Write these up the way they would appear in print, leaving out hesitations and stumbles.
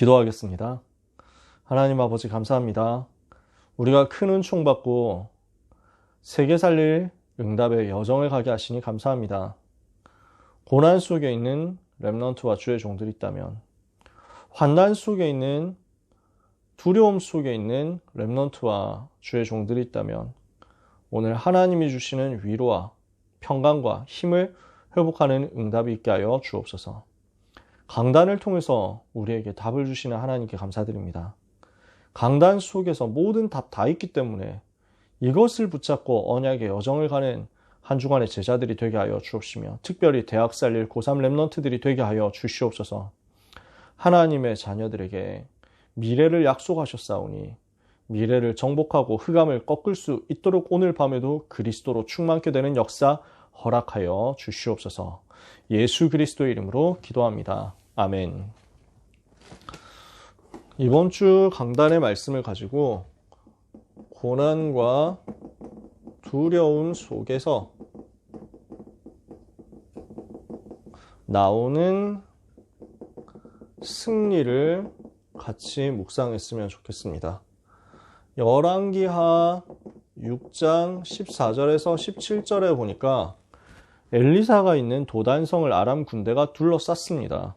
기도하겠습니다. 하나님 아버지 감사합니다. 우리가 큰 은총 받고 세계 살릴 응답의 여정을 가게 하시니 감사합니다. 고난 속에 있는 렘넌트와 주의 종들이 있다면, 환난 속에 있는 두려움 속에 있는 렘넌트와 주의 종들이 있다면, 오늘 하나님이 주시는 위로와 평강과 힘을 회복하는 응답이 있게 하여 주옵소서. 강단을 통해서 우리에게 답을 주시는 하나님께 감사드립니다. 강단 속에서 모든 답 다 있기 때문에 이것을 붙잡고 언약의 여정을 가는 한 주간의 제자들이 되게 하여 주옵시며, 특별히 대학 살릴 고3 렘넌트들이 되게 하여 주시옵소서. 하나님의 자녀들에게 미래를 약속하셨사오니 미래를 정복하고 흑암을 꺾을 수 있도록 오늘 밤에도 그리스도로 충만케 되는 역사 허락하여 주시옵소서. 예수 그리스도의 이름으로 기도합니다. 아멘. 이번 주 강단의 말씀을 가지고 고난과 두려움 속에서 나오는 승리를 같이 묵상했으면 좋겠습니다. 열왕기하 6장 14절에서 17절에 보니까 엘리사가 있는 도단성을 아람 군대가 둘러쌌습니다.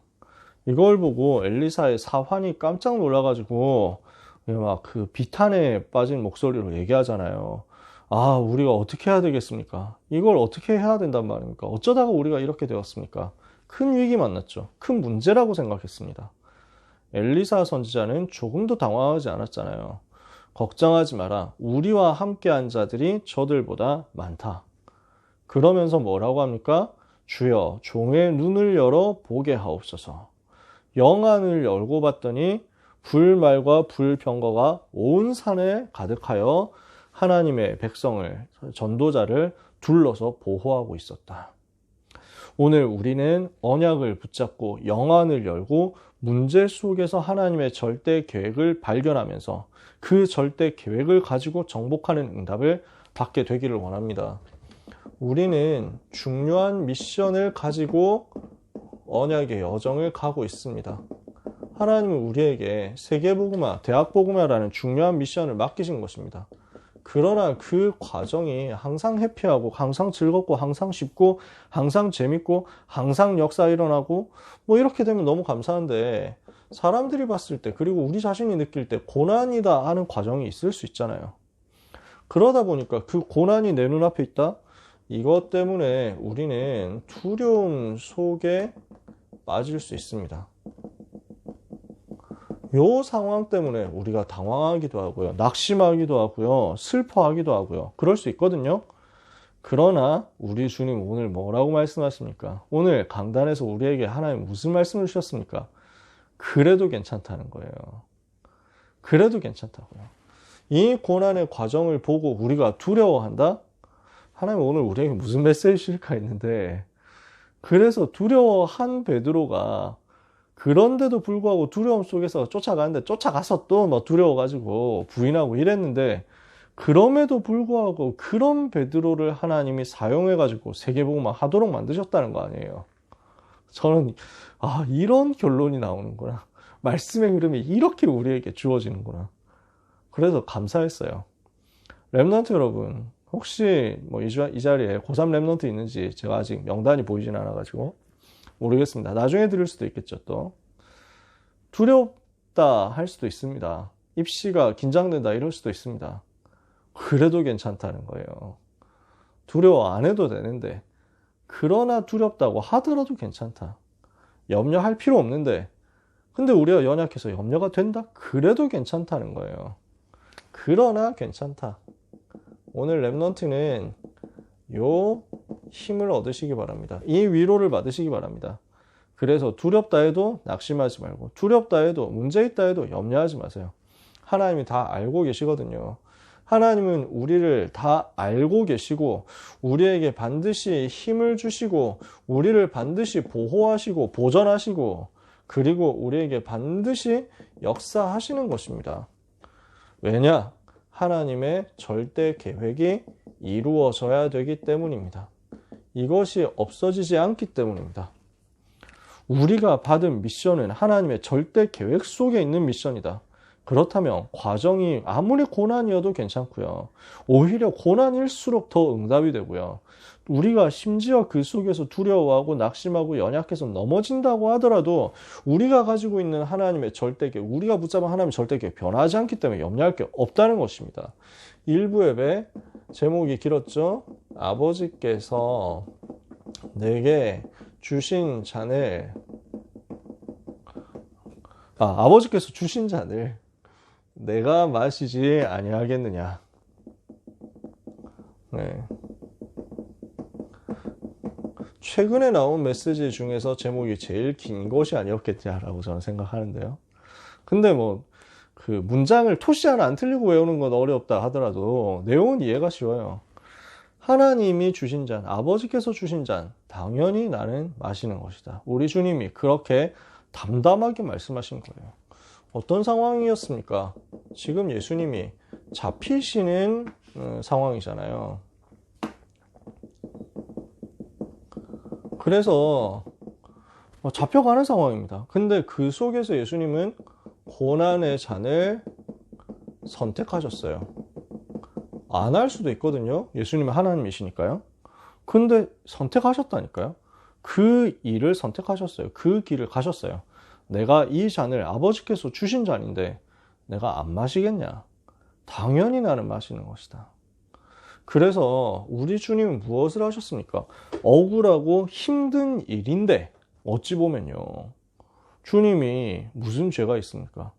이걸 보고 엘리사의 사환이 깜짝 놀라가지고 막 그 비탄에 빠진 목소리로 얘기하잖아요. 아, 우리가 어떻게 해야 되겠습니까? 이걸 어떻게 해야 된단 말입니까? 어쩌다가 우리가 이렇게 되었습니까? 큰 위기 만났죠. 큰 문제라고 생각했습니다. 엘리사 선지자는 조금도 당황하지 않았잖아요. 걱정하지 마라. 우리와 함께한 자들이 저들보다 많다. 그러면서 뭐라고 합니까? 주여, 종의 눈을 열어 보게 하옵소서. 영안을 열고 봤더니 불말과 불병거가 온 산에 가득하여 하나님의 백성을, 전도자를 둘러서 보호하고 있었다. 오늘 우리는 언약을 붙잡고 영안을 열고 문제 속에서 하나님의 절대 계획을 발견하면서 그 절대 계획을 가지고 정복하는 응답을 받게 되기를 원합니다. 우리는 중요한 미션을 가지고 언약의 여정을 가고 있습니다. 하나님은 우리에게 세계복음화, 대학복음화라는 중요한 미션을 맡기신 것입니다. 그러나 그 과정이 항상 해피하고 항상 즐겁고 항상 쉽고 항상 재밌고 항상 역사 일어나고 뭐 이렇게 되면 너무 감사한데, 사람들이 봤을 때, 그리고 우리 자신이 느낄 때 고난이다 하는 과정이 있을 수 있잖아요. 그러다 보니까 그 고난이 내 눈앞에 있다? 이것 때문에 우리는 두려움 속에 빠질 수 있습니다. 이 상황 때문에 우리가 당황하기도 하고요, 낙심하기도 하고요, 슬퍼하기도 하고요. 그럴 수 있거든요. 그러나 우리 주님 오늘 뭐라고 말씀하십니까? 오늘 강단에서 우리에게 하나님 무슨 말씀을 주셨습니까? 그래도 괜찮다는 거예요. 그래도 괜찮다고요. 이 고난의 과정을 보고 우리가 두려워한다? 하나님 오늘 우리에게 무슨 메시지일까 했는데, 그래서 두려워한 베드로가 그런데도 불구하고 두려움 속에서 쫓아가는데, 쫓아가서 또 뭐 두려워가지고 부인하고 이랬는데, 그럼에도 불구하고 그런 베드로를 하나님이 사용해가지고 세계복음화 하도록 만드셨다는 거 아니에요. 저는 이런 결론이 나오는구나. 말씀의 흐름이 이렇게 우리에게 주어지는구나. 그래서 감사했어요. 렘넌트 여러분, 혹시 뭐 이 자리에 고3 렘넌트 있는지 제가 아직 명단이 보이진 않아가지고 모르겠습니다. 나중에 들을 수도 있겠죠. 또 두렵다 할 수도 있습니다. 입시가 긴장된다 이럴 수도 있습니다. 그래도 괜찮다는 거예요. 두려워 안 해도 되는데, 그러나 두렵다고 하더라도 괜찮다. 염려할 필요 없는데, 근데 우리가 연약해서 염려가 된다? 그래도 괜찮다는 거예요. 그러나 괜찮다. 오늘 렘넌트는 요 힘을 얻으시기 바랍니다. 이 위로를 받으시기 바랍니다. 그래서 두렵다 해도 낙심하지 말고, 두렵다 해도 문제 있다 해도 염려하지 마세요. 하나님이 다 알고 계시거든요. 하나님은 우리를 다 알고 계시고 우리에게 반드시 힘을 주시고 우리를 반드시 보호하시고 보전하시고, 그리고 우리에게 반드시 역사하시는 것입니다. 왜냐? 하나님의 절대 계획이 이루어져야 되기 때문입니다. 이것이 없어지지 않기 때문입니다. 우리가 받은 미션은 하나님의 절대 계획 속에 있는 미션이다. 그렇다면 과정이 아무리 고난이어도 괜찮고요. 오히려 고난일수록 더 응답이 되고요. 우리가 심지어 그 속에서 두려워하고 낙심하고 연약해서 넘어진다고 하더라도 우리가 가지고 있는 하나님의 절대 계획, 우리가 붙잡은 하나님의 절대 계획 변하지 않기 때문에 염려할 게 없다는 것입니다. 일부 예배 제목이 길었죠. 아버지께서 내게 주신 잔을 아버지께서 주신 잔을 내가 마시지 아니하겠느냐. 네. 최근에 나온 메시지 중에서 제목이 제일 긴 것이 아니었겠냐라고 저는 생각하는데요. 근데 그 문장을 토시 하나 안 틀리고 외우는 건 어렵다 하더라도 내용은 이해가 쉬워요. 하나님이 주신 잔, 아버지께서 주신 잔, 당연히 나는 마시는 것이다. 우리 주님이 그렇게 담담하게 말씀하신 거예요. 어떤 상황이었습니까? 지금 예수님이 잡히시는 상황이잖아요. 그래서 잡혀가는 상황입니다. 근데 그 속에서 예수님은 고난의 잔을 선택하셨어요. 안 할 수도 있거든요. 예수님은 하나님이시니까요. 근데 선택하셨다니까요. 그 일을 선택하셨어요. 그 길을 가셨어요. 내가 이 잔을 아버지께서 주신 잔인데 내가 안 마시겠냐? 당연히 나는 마시는 것이다. 그래서 우리 주님은 무엇을 하셨습니까? 억울하고 힘든 일인데 어찌 보면요. 주님이 무슨 죄가 있습니까?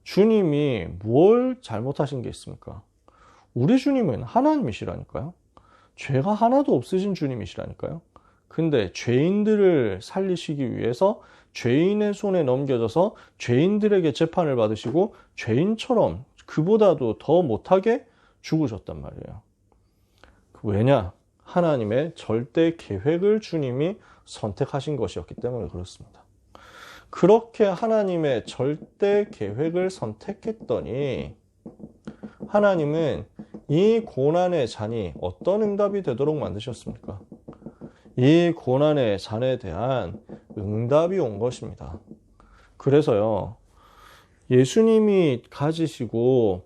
주님이 뭘 잘못하신 게 있습니까? 우리 주님은 하나님이시라니까요. 죄가 하나도 없으신 주님이시라니까요. 근데 죄인들을 살리시기 위해서 죄인의 손에 넘겨져서 죄인들에게 재판을 받으시고 죄인처럼 그보다도 더 못하게 죽으셨단 말이에요. 왜냐? 하나님의 절대 계획을 주님이 선택하신 것이었기 때문에 그렇습니다. 그렇게 하나님의 절대 계획을 선택했더니 하나님은 이 고난의 잔이 어떤 응답이 되도록 만드셨습니까? 이 고난의 잔에 대한 응답이 온 것입니다. 그래서요, 예수님이 가지시고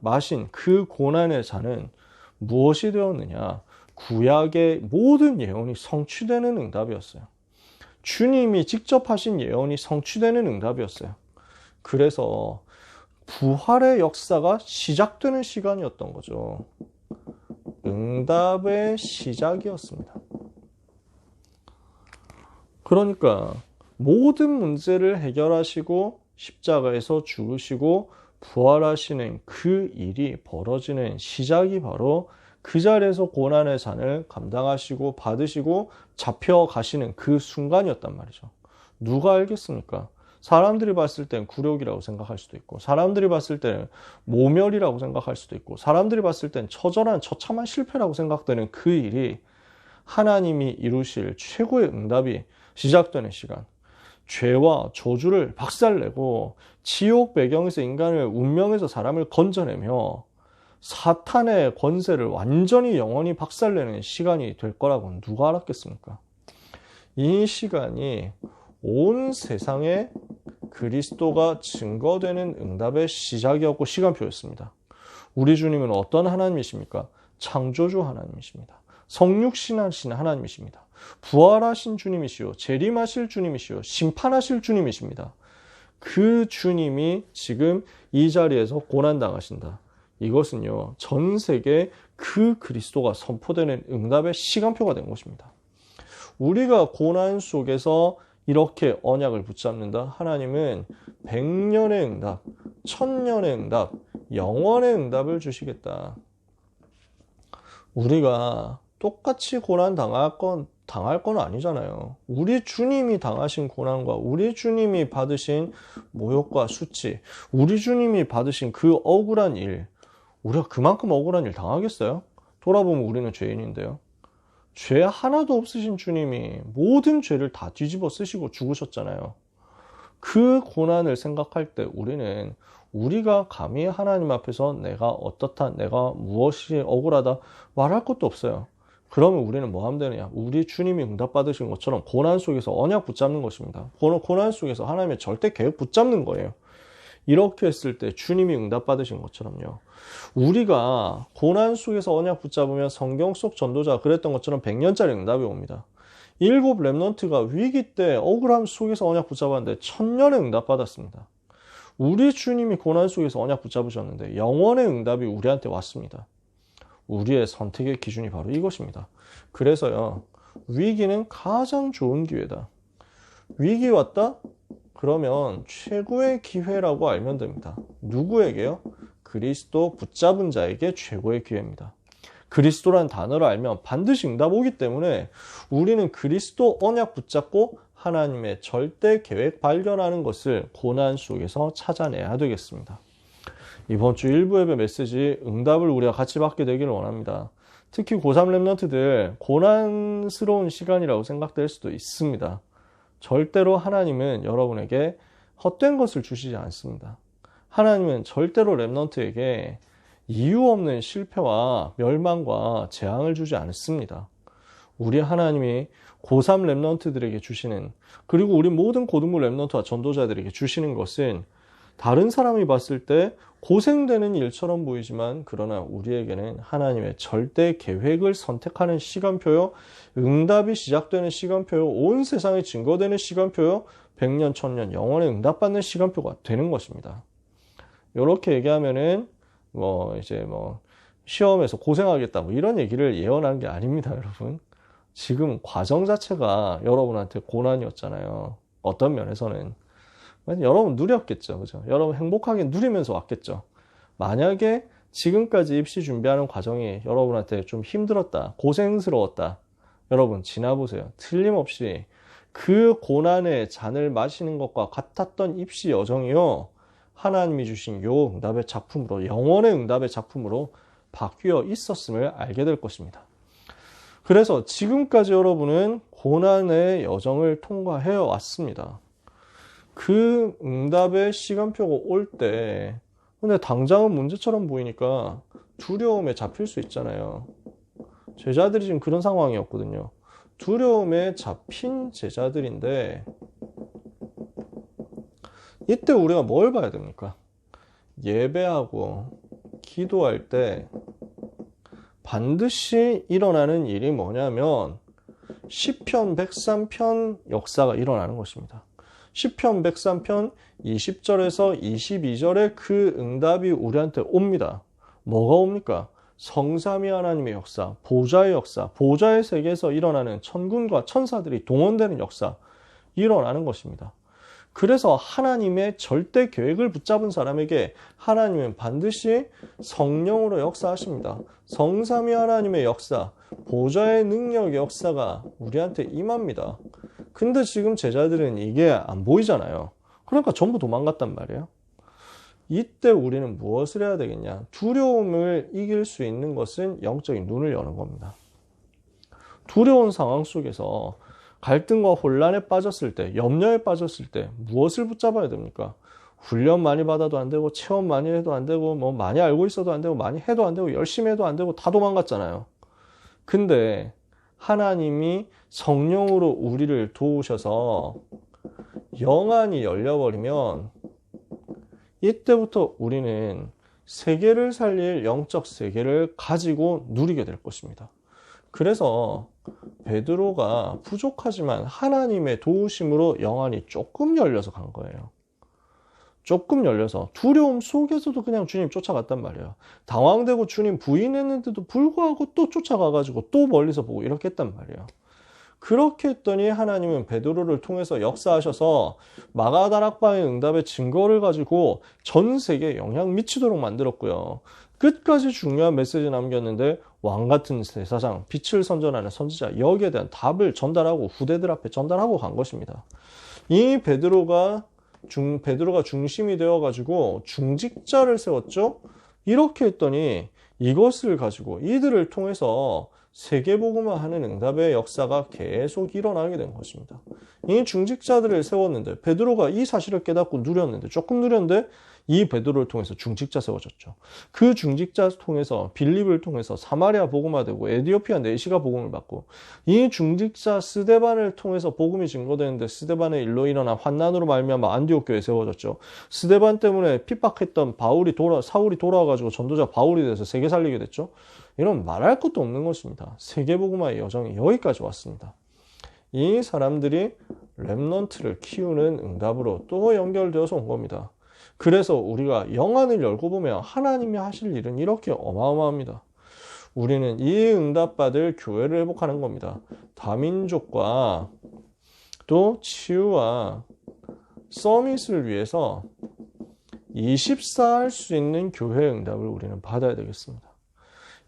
마신 그 고난의 잔은 무엇이 되었느냐? 구약의 모든 예언이 성취되는 응답이었어요. 주님이 직접 하신 예언이 성취되는 응답이었어요. 그래서 부활의 역사가 시작되는 시간이었던 거죠. 응답의 시작이었습니다. 그러니까 모든 문제를 해결하시고 십자가에서 죽으시고 부활하시는 그 일이 벌어지는 시작이 바로 그 자리에서 고난의 잔을 감당하시고 받으시고 잡혀가시는 그 순간이었단 말이죠. 누가 알겠습니까? 사람들이 봤을 땐 굴욕이라고 생각할 수도 있고, 사람들이 봤을 때는 모멸이라고 생각할 수도 있고, 사람들이 봤을 땐 처절한 처참한 실패라고 생각되는 그 일이 하나님이 이루실 최고의 응답이 시작되는 시간, 죄와 저주를 박살내고 지옥 배경에서 인간을 운명에서 사람을 건져내며 사탄의 권세를 완전히 영원히 박살내는 시간이 될 거라고는 누가 알았겠습니까? 이 시간이 온 세상에 그리스도가 증거되는 응답의 시작이었고 시간표였습니다. 우리 주님은 어떤 하나님이십니까? 창조주 하나님이십니다. 성육신하신 하나님이십니다. 부활하신 주님이시오, 재림하실 주님이시오, 심판하실 주님이십니다. 그 주님이 지금 이 자리에서 고난당하신다. 이것은요, 전 세계 그 그리스도가 선포되는 응답의 시간표가 된 것입니다. 우리가 고난 속에서 이렇게 언약을 붙잡는다. 하나님은 100년의 응답, 1000년의 응답, 영원의 응답을 주시겠다. 우리가 똑같이 고난 당할 건 아니잖아요. 우리 주님이 당하신 고난과 우리 주님이 받으신 모욕과 수치, 우리 주님이 받으신 그 억울한 일, 우리가 그만큼 억울한 일 당하겠어요? 돌아보면 우리는 죄인인데요. 죄 하나도 없으신 주님이 모든 죄를 다 뒤집어 쓰시고 죽으셨잖아요. 그 고난을 생각할 때 우리가 감히 하나님 앞에서 내가 어떻다, 내가 무엇이 억울하다 말할 것도 없어요. 그러면 우리는 뭐 하면 되느냐? 우리 주님이 응답받으신 것처럼 고난 속에서 언약 붙잡는 것입니다. 고난 속에서 하나님의 절대 계획 붙잡는 거예요. 이렇게 했을 때 주님이 응답받으신 것처럼요. 우리가 고난 속에서 언약 붙잡으면 성경 속 전도자가 그랬던 것처럼 100년짜리 응답이 옵니다. 7 렘넌트가 위기 때 억울함 속에서 언약 붙잡았는데 1000년의 응답받았습니다. 우리 주님이 고난 속에서 언약 붙잡으셨는데 영원의 응답이 우리한테 왔습니다. 우리의 선택의 기준이 바로 이것입니다. 그래서요, 위기는 가장 좋은 기회다. 위기 왔다? 그러면 최고의 기회라고 알면 됩니다. 누구에게요? 그리스도 붙잡은 자에게 최고의 기회입니다. 그리스도란 단어를 알면 반드시 응답 오기 때문에 우리는 그리스도 언약 붙잡고 하나님의 절대 계획 발견하는 것을 고난 속에서 찾아내야 되겠습니다. 이번 주 1부 예배 메시지 응답을 우리가 같이 받게 되기를 원합니다. 특히 고3 렘넌트들 고난스러운 시간이라고 생각될 수도 있습니다. 절대로 하나님은 여러분에게 헛된 것을 주시지 않습니다. 하나님은 절대로 렘넌트에게 이유 없는 실패와 멸망과 재앙을 주지 않습니다. 우리 하나님이 고3 렘넌트들에게 주시는, 그리고 우리 모든 고등부 렘넌트와 전도자들에게 주시는 것은 다른 사람이 봤을 때 고생되는 일처럼 보이지만 그러나 우리에게는 하나님의 절대 계획을 선택하는 시간표요, 응답이 시작되는 시간표요, 온 세상에 증거되는 시간표요, 100년, 1000년 영원의 응답받는 시간표가 되는 것입니다. 이렇게 얘기하면은 시험에서 고생하겠다 이런 얘기를 예언하는 게 아닙니다, 여러분. 지금 과정 자체가 여러분한테 고난이었잖아요. 어떤 면에서는 여러분 누렸겠죠, 그죠? 여러분 행복하게 누리면서 왔겠죠. 만약에 지금까지 입시 준비하는 과정이 여러분한테 좀 힘들었다, 고생스러웠다, 여러분 지나보세요. 틀림없이 그 고난의 잔을 마시는 것과 같았던 입시 여정이요, 하나님이 주신 요 응답의 작품으로, 영원의 응답의 작품으로 바뀌어 있었음을 알게 될 것입니다. 그래서 지금까지 여러분은 고난의 여정을 통과해 왔습니다. 그 응답의 시간표가 올 때, 근데 당장은 문제처럼 보이니까 두려움에 잡힐 수 있잖아요. 제자들이 지금 그런 상황이었거든요. 두려움에 잡힌 제자들인데, 이때 우리가 뭘 봐야 됩니까? 예배하고 기도할 때 반드시 일어나는 일이 뭐냐면 시편 103편 역사가 일어나는 것입니다. 시편 103편 20절에서 22절에 그 응답이 우리한테 옵니다. 뭐가 옵니까? 성삼위 하나님의 역사, 보좌의 역사, 보좌의 세계에서 일어나는 천군과 천사들이 동원되는 역사, 일어나는 것입니다. 그래서 하나님의 절대 계획을 붙잡은 사람에게 하나님은 반드시 성령으로 역사하십니다. 성삼위 하나님의 역사, 보좌의 능력의 역사가 우리한테 임합니다. 근데 지금 제자들은 이게 안 보이잖아요. 그러니까 전부 도망갔단 말이에요. 이때 우리는 무엇을 해야 되겠냐? 두려움을 이길 수 있는 것은 영적인 눈을 여는 겁니다. 두려운 상황 속에서 갈등과 혼란에 빠졌을 때, 염려에 빠졌을 때 무엇을 붙잡아야 됩니까? 훈련 많이 받아도 안 되고, 체험 많이 해도 안 되고, 많이 알고 있어도 안 되고, 많이 해도 안 되고, 열심히 해도 안 되고, 다 도망갔잖아요. 근데 하나님이 성령으로 우리를 도우셔서 영안이 열려버리면 이때부터 우리는 세계를 살릴 영적 세계를 가지고 누리게 될 것입니다. 그래서 베드로가 부족하지만 하나님의 도우심으로 영안이 조금 열려서 간 거예요. 조금 열려서 두려움 속에서도 그냥 주님 쫓아갔단 말이에요. 당황되고 주님 부인했는데도 불구하고 또 쫓아가가지고 또 멀리서 보고 이렇게 했단 말이에요. 그렇게 했더니 하나님은 베드로를 통해서 역사하셔서 마가다락방의 응답의 증거를 가지고 전 세계에 영향 미치도록 만들었고요. 끝까지 중요한 메시지 남겼는데 왕같은 대사장, 빛을 선전하는 선지자, 여기에 대한 답을 전달하고 후대들 앞에 전달하고 간 것입니다. 이 베드로가 중심이 되어가지고 중직자를 세웠죠. 이렇게 했더니 이것을 가지고 이들을 통해서 세계복음화 하는 응답의 역사가 계속 일어나게 된 것입니다. 이 중직자들을 세웠는데 베드로가 이 사실을 깨닫고 누렸는데 조금 누렸는데 이 베드로를 통해서 중직자 세워졌죠. 그 중직자 통해서 빌립을 통해서 사마리아 복음화되고 에디오피아 내시가 복음을 받고 이 중직자 스데반을 통해서 복음이 증거되는데 스데반의 일로 일어난 환난으로 말미암아 안디옥 교회 세워졌죠. 스데반 때문에 핍박했던 사울이 돌아와가지고 전도자 바울이 돼서 세계 살리게 됐죠. 이런 말할 것도 없는 것입니다. 세계복음화의 여정이 여기까지 왔습니다. 이 사람들이 렘넌트를 키우는 응답으로 또 연결되어서 온 겁니다. 그래서 우리가 영안을 열고 보면 하나님이 하실 일은 이렇게 어마어마합니다. 우리는 이 응답받을 교회를 회복하는 겁니다. 다민족과 또 치유와 서밋을 위해서 24할 수 있는 교회 응답을 우리는 받아야 되겠습니다.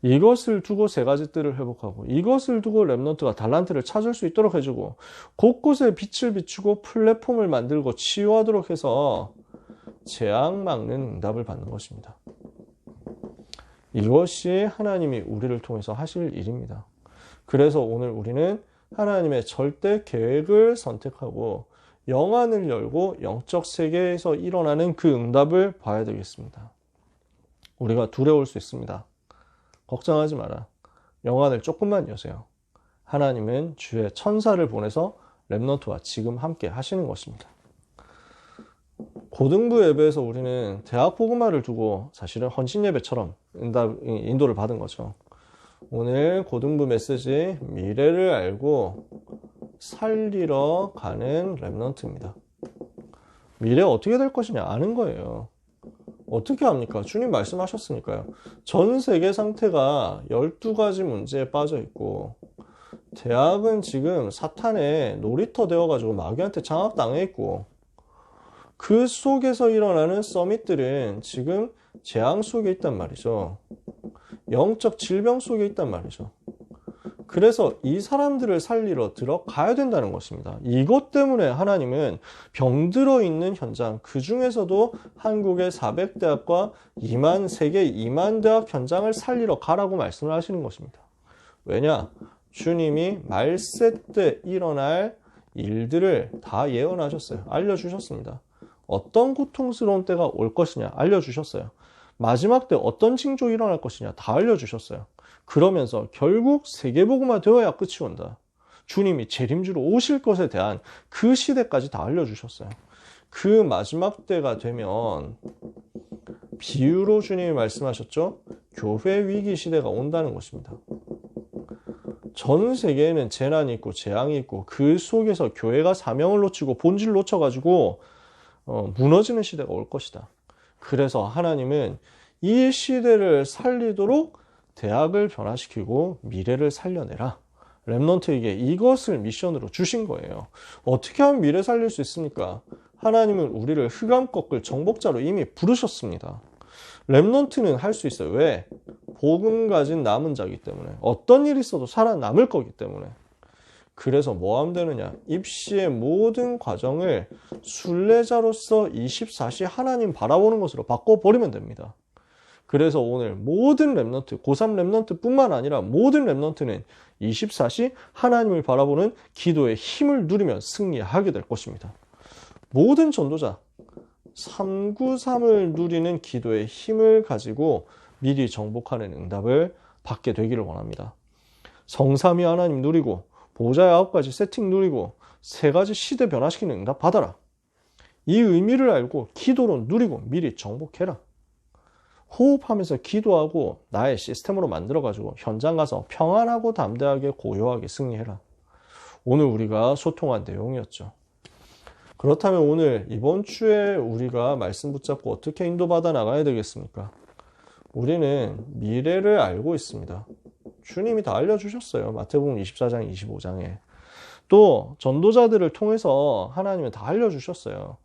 이것을 두고 세 가지 뜰을 회복하고 이것을 두고 렘넌트가 달란트를 찾을 수 있도록 해주고 곳곳에 빛을 비추고 플랫폼을 만들고 치유하도록 해서 재앙 막는 응답을 받는 것입니다. 이것이 하나님이 우리를 통해서 하실 일입니다. 그래서 오늘 우리는 하나님의 절대 계획을 선택하고 영안을 열고 영적 세계에서 일어나는 그 응답을 봐야 되겠습니다. 우리가 두려울 수 있습니다. 걱정하지 마라. 영안을 조금만 여세요. 하나님은 주의 천사를 보내서 렘넌트와 지금 함께 하시는 것입니다. 고등부 예배에서 우리는 대학 복음화를 두고 사실은 헌신 예배처럼 인도를 받은 거죠. 오늘 고등부 메시지 미래를 알고 살리러 가는 렘넌트입니다. 미래 어떻게 될 것이냐 아는 거예요. 어떻게 합니까? 주님 말씀하셨으니까요. 전 세계 상태가 12가지 문제에 빠져 있고 대학은 지금 사탄의 놀이터 되어가지고 마귀한테 장악당해 있고 그 속에서 일어나는 서밋들은 지금 재앙 속에 있단 말이죠. 영적 질병 속에 있단 말이죠. 그래서 이 사람들을 살리러 들어가야 된다는 것입니다. 이것 때문에 하나님은 병들어 있는 현장, 그 중에서도 한국의 400대학과 세계 2만 대학 현장을 살리러 가라고 말씀을 하시는 것입니다. 왜냐? 주님이 말세 때 일어날 일들을 다 예언하셨어요. 알려주셨습니다. 어떤 고통스러운 때가 올 것이냐 알려주셨어요. 마지막 때 어떤 징조 일어날 것이냐 다 알려주셨어요. 그러면서 결국 세계복음화 되어야 끝이 온다. 주님이 재림주로 오실 것에 대한 그 시대까지 다 알려주셨어요. 그 마지막 때가 되면 비유로 주님이 말씀하셨죠. 교회 위기 시대가 온다는 것입니다. 전 세계에는 재난이 있고 재앙이 있고 그 속에서 교회가 사명을 놓치고 본질을 놓쳐가지고 무너지는 시대가 올 것이다. 그래서 하나님은 이 시대를 살리도록 대학을 변화시키고 미래를 살려내라. 렘넌트에게 이것을 미션으로 주신 거예요. 어떻게 하면 미래 살릴 수 있습니까? 하나님은 우리를 흑암 꺾을 정복자로 이미 부르셨습니다. 렘넌트는 할 수 있어요. 왜? 복음 가진 남은 자이기 때문에. 어떤 일이 있어도 살아남을 거기 때문에. 그래서 뭐 하면 되느냐? 입시의 모든 과정을 순례자로서 24시 하나님 바라보는 것으로 바꿔버리면 됩니다. 그래서 오늘 모든 렘넌트, 고3 렘넌트 뿐만 아니라 모든 렘넌트는 24시 하나님을 바라보는 기도의 힘을 누리며 승리하게 될 것입니다. 모든 전도자, 393을 누리는 기도의 힘을 가지고 미리 정복하는 응답을 받게 되기를 원합니다. 성삼위 하나님 누리고 보좌의 9가지 세팅 누리고 3가지 시대 변화시키는 응답 받아라. 이 의미를 알고 기도로 누리고 미리 정복해라. 호흡하면서 기도하고 나의 시스템으로 만들어가지고 현장 가서 평안하고 담대하게 고요하게 승리해라. 오늘 우리가 소통한 내용이었죠. 그렇다면 오늘 이번 주에 우리가 말씀 붙잡고 어떻게 인도받아 나가야 되겠습니까? 우리는 미래를 알고 있습니다. 주님이 다 알려주셨어요. 마태복음 24장, 25장에. 또 전도자들을 통해서 하나님은 다 알려주셨어요.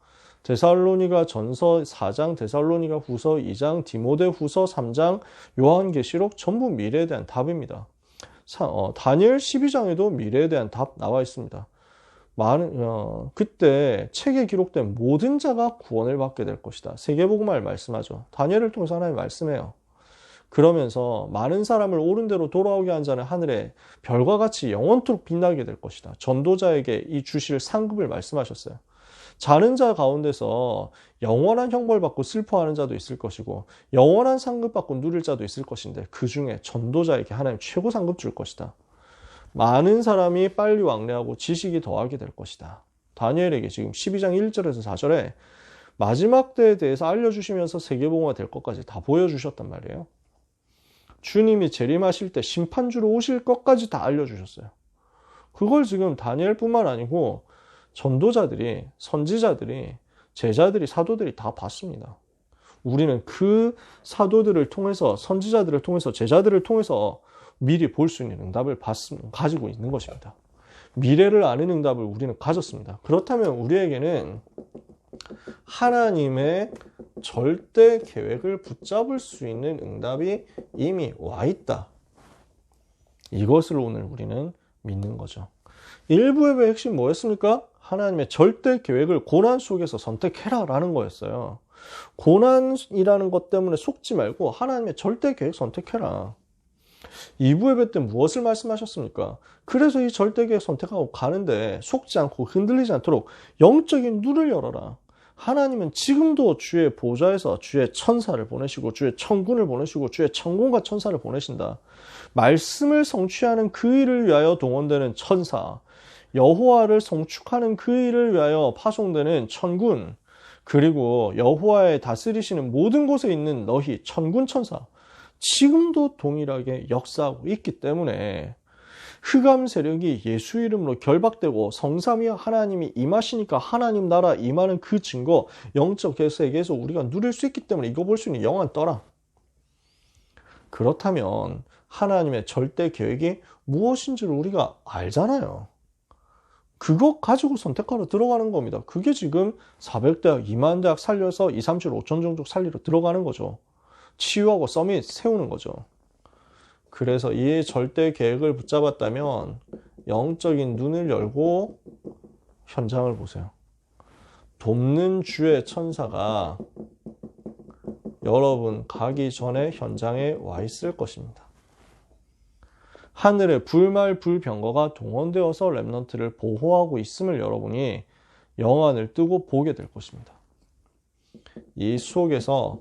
데살로니가 전서 4장, 데살로니가 후서 2장, 디모데 후서 3장, 요한계시록 전부 미래에 대한 답입니다. 다니엘 12장에도 미래에 대한 답 나와 있습니다. 그때 책에 기록된 모든 자가 구원을 받게 될 것이다. 세계복음화를 말씀하죠. 다니엘을 통해서 하나님 말씀해요. 그러면서 많은 사람을 옳은 대로 돌아오게 한 자는 하늘에 별과 같이 영원토록 빛나게 될 것이다. 전도자에게 이 주실 상급을 말씀하셨어요. 자는 자 가운데서 영원한 형벌받고 슬퍼하는 자도 있을 것이고 영원한 상급받고 누릴 자도 있을 것인데 그 중에 전도자에게 하나님 최고 상급 줄 것이다. 많은 사람이 빨리 왕래하고 지식이 더하게 될 것이다. 다니엘에게 지금 12장 1절에서 4절에 마지막 때에 대해서 알려주시면서 세계복음화 될 것까지 다 보여주셨단 말이에요. 주님이 재림하실 때 심판주로 오실 것까지 다 알려주셨어요. 그걸 지금 다니엘뿐만 아니고 전도자들이, 선지자들이, 제자들이, 사도들이 다 봤습니다. 우리는 그 사도들을 통해서, 선지자들을 통해서, 제자들을 통해서 미리 볼 수 있는 응답을 가지고 있는 것입니다. 미래를 아는 응답을 우리는 가졌습니다. 그렇다면 우리에게는 하나님의 절대 계획을 붙잡을 수 있는 응답이 이미 와 있다. 이것을 오늘 우리는 믿는 거죠. 1부의 핵심 뭐였습니까? 하나님의 절대 계획을 고난 속에서 선택해라 라는 거였어요. 고난이라는 것 때문에 속지 말고 하나님의 절대 계획 선택해라. 2부 예배 때 무엇을 말씀하셨습니까? 그래서 이 절대 계획 선택하고 가는데 속지 않고 흔들리지 않도록 영적인 눈을 열어라. 하나님은 지금도 주의 보좌에서 주의 천사를 보내시고 주의 천군을 보내시고 주의 천군과 천사를 보내신다. 말씀을 성취하는 그 일을 위하여 동원되는 천사, 여호와를 성축하는 그 일을 위하여 파송되는 천군, 그리고 여호와의 다스리시는 모든 곳에 있는 너희 천군 천사, 지금도 동일하게 역사하고 있기 때문에 흑암 세력이 예수 이름으로 결박되고 성삼위 하나님이 임하시니까 하나님 나라 임하는 그 증거, 영적 세계에서 우리가 누릴 수 있기 때문에 이거 볼 수 있는 영안 떠라. 그렇다면 하나님의 절대 계획이 무엇인지를 우리가 알잖아요. 그거 가지고 선택하러 들어가는 겁니다. 그게 지금 400대학, 2만 대학 살려서 2, 3, 7, 5천 정도 살리러 들어가는 거죠. 치유하고 서밋 세우는 거죠. 그래서 이 절대 계획을 붙잡았다면 영적인 눈을 열고 현장을 보세요. 돕는 주의 천사가 여러분 가기 전에 현장에 와 있을 것입니다. 하늘에 불말 불병거가 동원되어서 렘넌트를 보호하고 있음을 여러분이 영안을 뜨고 보게 될 것입니다. 이 속에서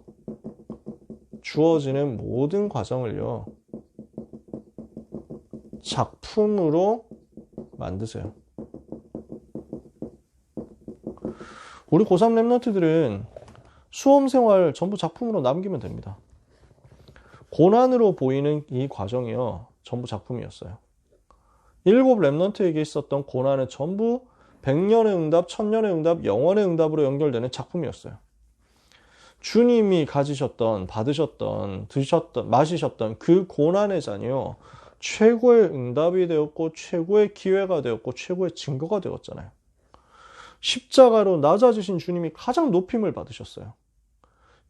주어지는 모든 과정을요, 작품으로 만드세요. 우리 고3 렘넌트들은 수험생활 전부 작품으로 남기면 됩니다. 고난으로 보이는 이 과정이요, 전부 작품이었어요. 7 렘넌트에게 있었던 고난은 전부 100년의 응답, 1000년의 응답, 영원의 응답으로 연결되는 작품이었어요. 주님이 가지셨던, 받으셨던, 드셨던, 마시셨던 그 고난의 잔이요, 최고의 응답이 되었고 최고의 기회가 되었고 최고의 증거가 되었잖아요. 십자가로 낮아지신 주님이 가장 높임을 받으셨어요.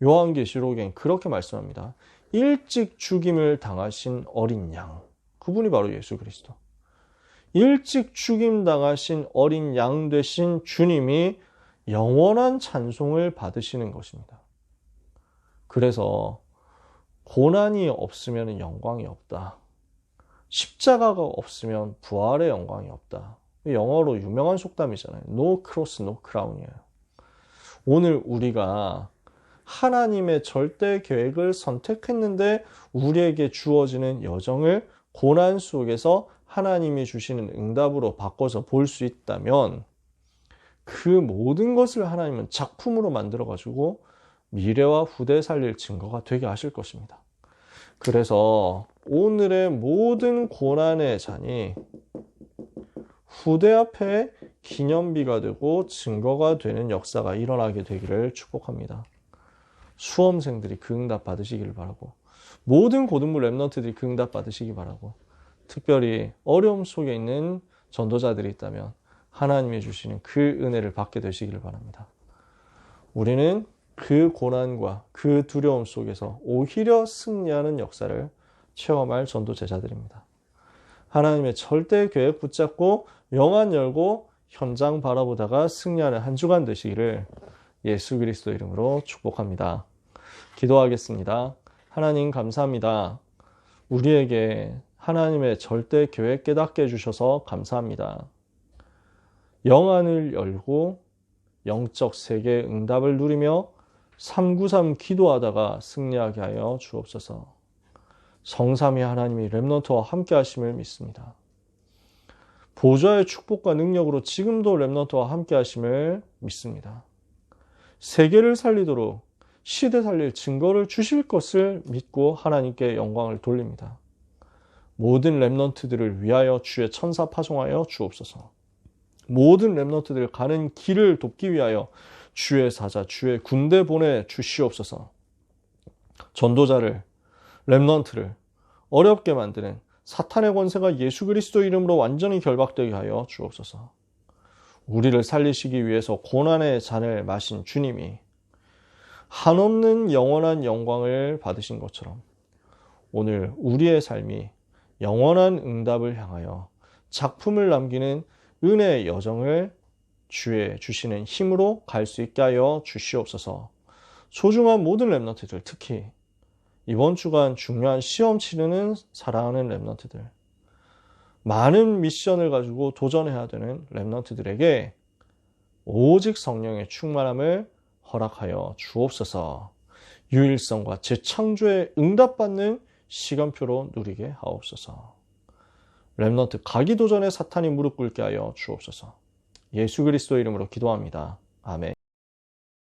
요한계시록엔 그렇게 말씀합니다. 일찍 죽임을 당하신 어린 양, 그분이 바로 예수 그리스도. 일찍 죽임 당하신 어린 양 되신 주님이 영원한 찬송을 받으시는 것입니다. 그래서 고난이 없으면 영광이 없다. 십자가가 없으면 부활의 영광이 없다. 영어로 유명한 속담이잖아요. No cross, no crown이에요. 오늘 우리가 하나님의 절대 계획을 선택했는데 우리에게 주어지는 여정을 고난 속에서 하나님이 주시는 응답으로 바꿔서 볼 수 있다면 그 모든 것을 하나님은 작품으로 만들어가지고 미래와 후대 살릴 증거가 되게 하실 것입니다. 그래서 오늘의 모든 고난의 잔이 후대 앞에 기념비가 되고 증거가 되는 역사가 일어나게 되기를 축복합니다. 수험생들이 그 응답 받으시기를 바라고, 모든 고등부 렘넌트들이 그 응답 받으시기 바라고, 특별히 어려움 속에 있는 전도자들이 있다면 하나님이 주시는 그 은혜를 받게 되시기를 바랍니다. 우리는 그 고난과 그 두려움 속에서 오히려 승리하는 역사를 체험할 전도 제자들입니다. 하나님의 절대 계획 붙잡고 영안 열고 현장 바라보다가 승리하는 한 주간 되시기를 예수 그리스도 이름으로 축복합니다. 기도하겠습니다. 하나님 감사합니다. 우리에게 하나님의 절대 계획 깨닫게 해주셔서 감사합니다. 영안을 열고 영적 세계의 응답을 누리며 393 기도하다가 승리하게 하여 주옵소서. 성삼위 하나님이 렘넌트와 함께 하심을 믿습니다. 보좌의 축복과 능력으로 지금도 렘넌트와 함께 하심을 믿습니다. 세계를 살리도록 시대 살릴 증거를 주실 것을 믿고 하나님께 영광을 돌립니다. 모든 렘넌트들을 위하여 주의 천사 파송하여 주옵소서. 모든 렘넌트들 가는 길을 돕기 위하여 주의 사자, 주의 군대 보내 주시옵소서. 전도자를, 렘넌트를 어렵게 만드는 사탄의 권세가 예수 그리스도 이름으로 완전히 결박되게 하여 주옵소서. 우리를 살리시기 위해서 고난의 잔을 마신 주님이 한없는 영원한 영광을 받으신 것처럼 오늘 우리의 삶이 영원한 응답을 향하여 작품을 남기는 은혜의 여정을 주의 주시는 힘으로 갈 수 있게 하여 주시옵소서. 소중한 모든 렘넌트들, 특히 이번 주간 중요한 시험 치르는 사랑하는 렘넌트들, 많은 미션을 가지고 도전해야 되는 렘넌트들에게 오직 성령의 충만함을 허락하여 주옵소서. 유일성과 재창조에 응답받는 시간표로 누리게 하옵소서. 렘넌트 가기 도전에 사탄이 무릎 꿇게 하여 주옵소서. 예수 그리스도 이름으로 기도합니다. 아멘.